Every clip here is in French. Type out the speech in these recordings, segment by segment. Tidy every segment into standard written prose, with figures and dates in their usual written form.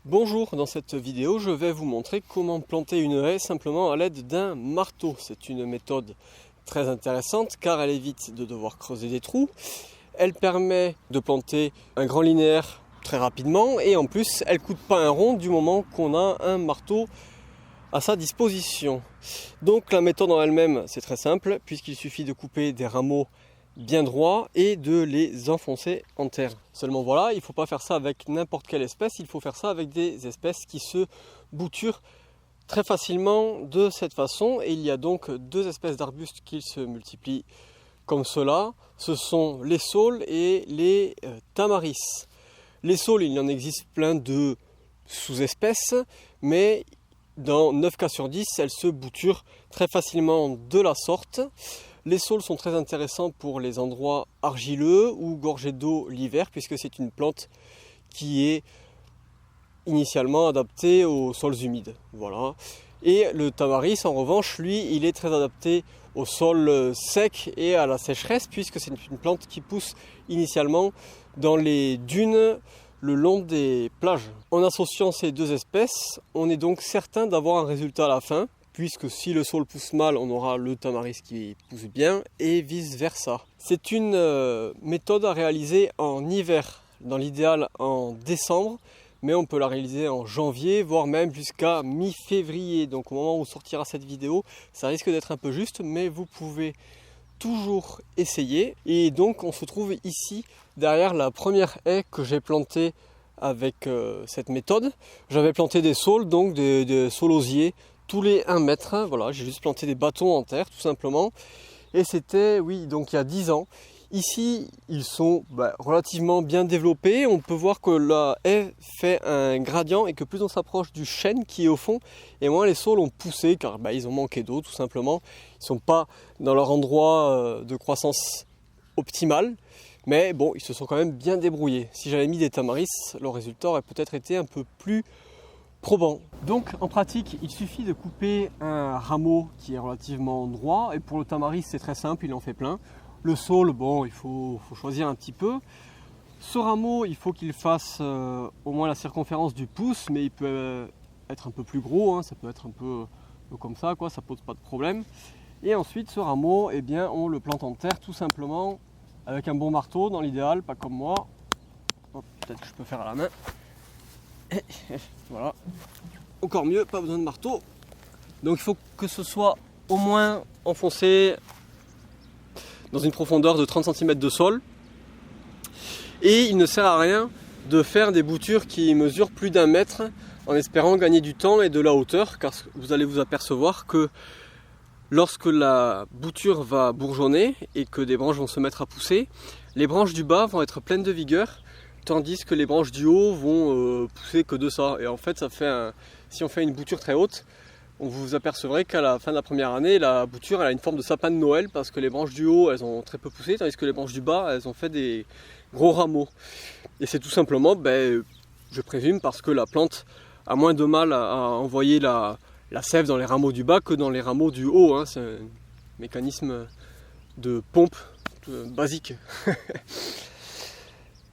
Bonjour, dans cette vidéo je vais vous montrer comment planter une haie simplement à l'aide d'un marteau. C'est une méthode très intéressante car elle évite de devoir creuser des trous. Elle permet de planter un grand linéaire très rapidement et en plus elle ne coûte pas un rond du moment qu'on a un marteau à sa disposition. Donc la méthode en elle-même c'est très simple puisqu'il suffit de couper des rameaux bien droits et de les enfoncer en terre. Seulement voilà, il ne faut pas faire ça avec n'importe quelle espèce, il faut faire ça avec des espèces qui se bouturent très facilement de cette façon. Et il y a donc deux espèces d'arbustes qui se multiplient comme cela, ce sont les saules et les tamaris. Les saules, il y en existe plein de sous-espèces, mais dans 9 cas sur 10, elles se bouturent très facilement de la sorte. Les saules sont très intéressants pour les endroits argileux ou gorgés d'eau l'hiver, puisque c'est une plante qui est initialement adaptée aux sols humides. Voilà. Et le tamaris, en revanche, lui, il est très adapté au sol sec et à la sécheresse, puisque c'est une plante qui pousse initialement dans les dunes le long des plages. En associant ces deux espèces, on est donc certain d'avoir un résultat à la fin, puisque si le saule pousse mal, on aura le tamaris qui pousse bien et vice versa. C'est une méthode à réaliser en hiver, dans l'idéal en décembre, mais on peut la réaliser en janvier, voire même jusqu'à mi-février. Donc au moment où sortira cette vidéo, ça risque d'être un peu juste, mais vous pouvez toujours essayer. Et donc on se trouve ici derrière la première haie que j'ai plantée avec cette méthode. J'avais planté des saules, donc des saulosiers, tous les 1 mètre, voilà, j'ai juste planté des bâtons en terre tout simplement. Et c'était, oui, donc il y a 10 ans. Ici, ils sont relativement bien développés. On peut voir que la haie fait un gradient et que plus on s'approche du chêne qui est au fond, et moins les saules ont poussé car ils ont manqué d'eau tout simplement. Ils ne sont pas dans leur endroit de croissance optimale. Mais bon, ils se sont quand même bien débrouillés. Si j'avais mis des tamaris, le résultat aurait peut-être été un peu plus probant. Donc en pratique, il suffit de couper un rameau qui est relativement droit. Et pour le tamaris, c'est très simple, il en fait plein. Le saule, bon, il faut choisir un petit peu. Ce rameau, il faut qu'il fasse au moins la circonférence du pouce, mais il peut être un peu plus gros, hein, ça peut être un peu comme ça, quoi, ça pose pas de problème. Et ensuite, ce rameau, eh bien, on le plante en terre tout simplement avec un bon marteau, dans l'idéal, pas comme moi. Peut-être que je peux faire à la main. Voilà. Encore mieux, pas besoin de marteau. Donc il faut que ce soit au moins enfoncé dans une profondeur de 30 cm de sol. Et il ne sert à rien de faire des boutures qui mesurent plus d'1 mètre en espérant gagner du temps et de la hauteur, car vous allez vous apercevoir que lorsque la bouture va bourgeonner et que des branches vont se mettre à pousser, les branches du bas vont être pleines de vigueur, tandis que les branches du haut vont pousser que de ça. Et en fait, si on fait une bouture très haute, on vous apercevrez qu'à la fin de la première année, la bouture elle a une forme de sapin de Noël parce que les branches du haut, elles ont très peu poussé, tandis que les branches du bas, elles ont fait des gros rameaux. Et c'est tout simplement, je présume, parce que la plante a moins de mal à envoyer la sève dans les rameaux du bas que dans les rameaux du haut. Hein. C'est un mécanisme de pompe basique.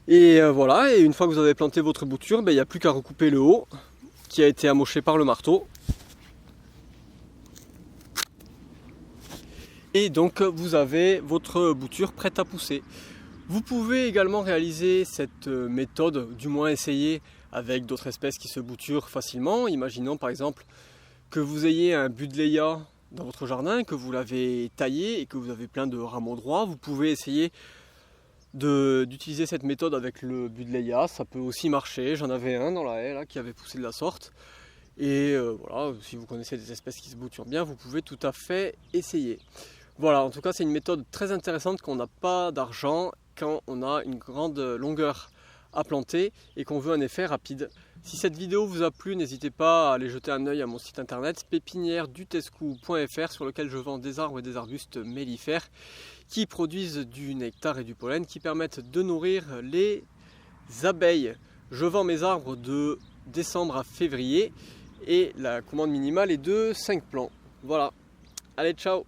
Et voilà, et une fois que vous avez planté votre bouture, il n'y a plus qu'à recouper le haut qui a été amoché par le marteau. Et donc vous avez votre bouture prête à pousser. Vous pouvez également réaliser cette méthode, du moins essayer avec d'autres espèces qui se bouturent facilement. Imaginons par exemple que vous ayez un buddleia dans votre jardin, que vous l'avez taillé et que vous avez plein de rameaux droits. Vous pouvez essayer d'utiliser cette méthode avec le buddleia, ça peut aussi marcher. J'en avais un dans la haie là, qui avait poussé de la sorte. Et voilà, si vous connaissez des espèces qui se bouturent bien, vous pouvez tout à fait essayer. Voilà, en tout cas c'est une méthode très intéressante quand on n'a pas d'argent, quand on a une grande longueur à planter et qu'on veut un effet rapide. Si cette vidéo vous a plu, n'hésitez pas à aller jeter un œil à mon site internet pépinièredutescou.fr sur lequel je vends des arbres et des arbustes mellifères qui produisent du nectar et du pollen qui permettent de nourrir les abeilles. Je vends mes arbres de décembre à février et la commande minimale est de 5 plants. Voilà, allez ciao!